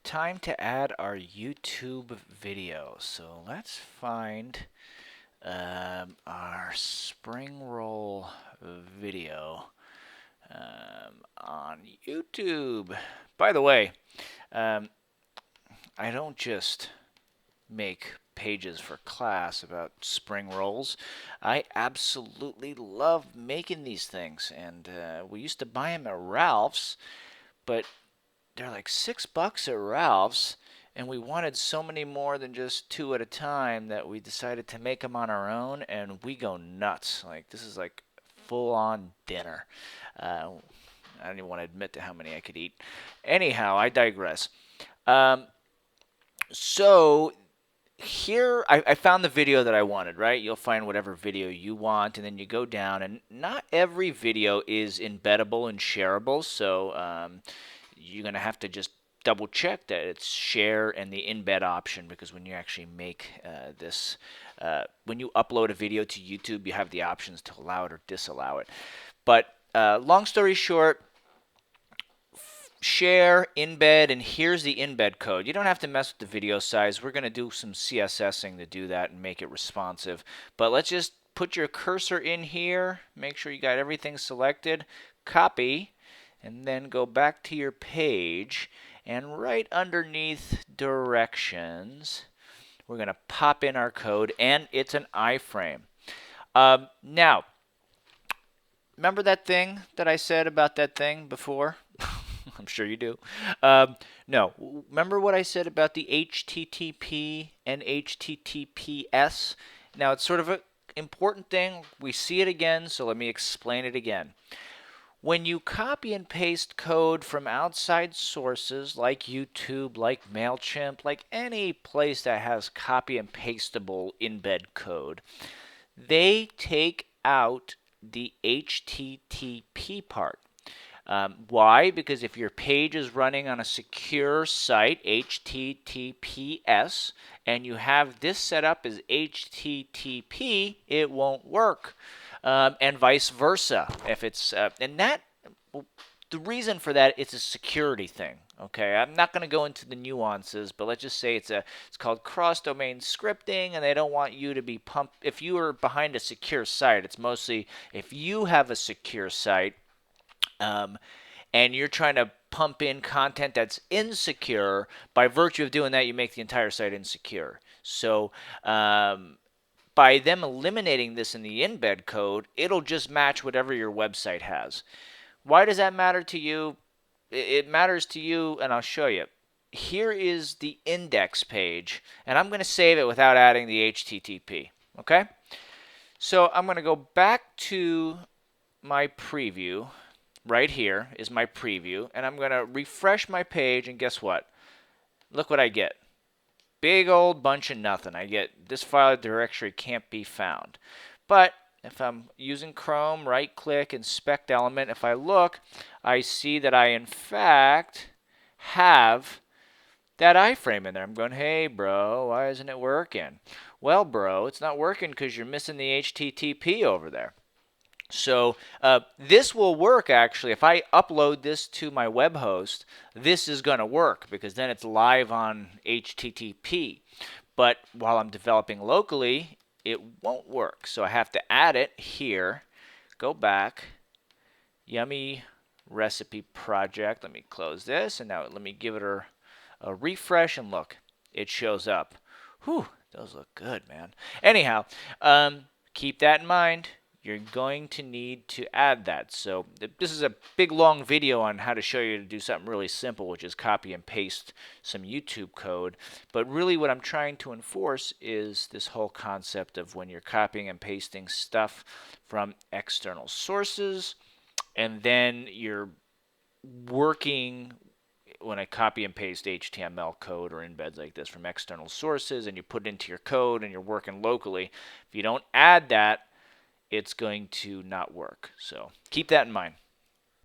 time to add our YouTube video. So let's find our spring roll video on YouTube. By the way, um, I don't just make pages for class about spring rolls. I absolutely love making these things, and we used to buy them at Ralph's, but they're like $6 at Ralph's, and we wanted so many more than just two at a time that we decided to make them on our own, and we go nuts. Like, this is like full-on dinner. I don't even want to admit to how many I could eat. Anyhow, I digress. Um, so here I found the video that I wanted, right? You'll find whatever video you want, and then you go down, and not every video is embeddable and shareable, so you're going to have to just double check that it's share and the embed option, because when you actually make this, when you upload a video to YouTube, you have the options to allow it or disallow it. But long story short, share, embed, and here's the embed code. You don't have to mess with the video size. We're going to do some CSSing to do that and make it responsive. But let's just put your cursor in here. Make sure you got everything selected. Copy, and then go back to your page. And right underneath directions, we're going to pop in our code, and it's an iframe. Now, remember that thing that I said about that thing before? I'm sure you do. No, remember what I said about the HTTP and HTTPS? Now, it's sort of an important thing. We see it again, so let me explain it again. When you copy and paste code from outside sources like YouTube, like MailChimp, like any place that has copy and pastable embed code, they take out the HTTP part. Why? Because if your page is running on a secure site, HTTPS, and you have this set up as HTTP, it won't work, and vice versa. If it's and that the reason for that, it's a security thing. Okay, I'm not going to go into the nuances, but let's just say it's called cross-domain scripting, and they don't want you to be pumped. If you are behind a secure site, it's mostly if you have a secure site. And you're trying to pump in content that's insecure. By virtue of doing that, you make the entire site insecure. So by them eliminating this in the embed code, it'll just match whatever your website has. Why does that matter to you? It matters to you, and I'll show you. Here is the index page, and I'm going to save it without adding the HTTP. Okay? So I'm going to go back to my preview. Right here is my preview, and I'm going to refresh my page, and guess what? Look what I get. Big old bunch of nothing. I get this file directory can't be found. But if I'm using Chrome, right-click, inspect element, if I look, I see that I, in fact, have that iframe in there. I'm going, hey, bro, why isn't it working? Well, bro, it's not working because you're missing the HTTP over there. So this will work, actually. If I upload this to my web host, this is going to work because then it's live on HTTP. But while I'm developing locally, it won't work. So I have to add it here, go back, yummy recipe project. Let me close this, and now let me give it a refresh, and look, it shows up. Whew, those look good, man. Anyhow, keep that in mind. You're going to need to add that. So this is a big long video on how to show you to do something really simple, which is copy and paste some YouTube code. But really what I'm trying to enforce is this whole concept of when you're copying and pasting stuff from external sources, and then you're working when I copy and paste HTML code or embeds like this from external sources, and you put it into your code and you're working locally. If you don't add that, it's going to not work. So keep that in mind.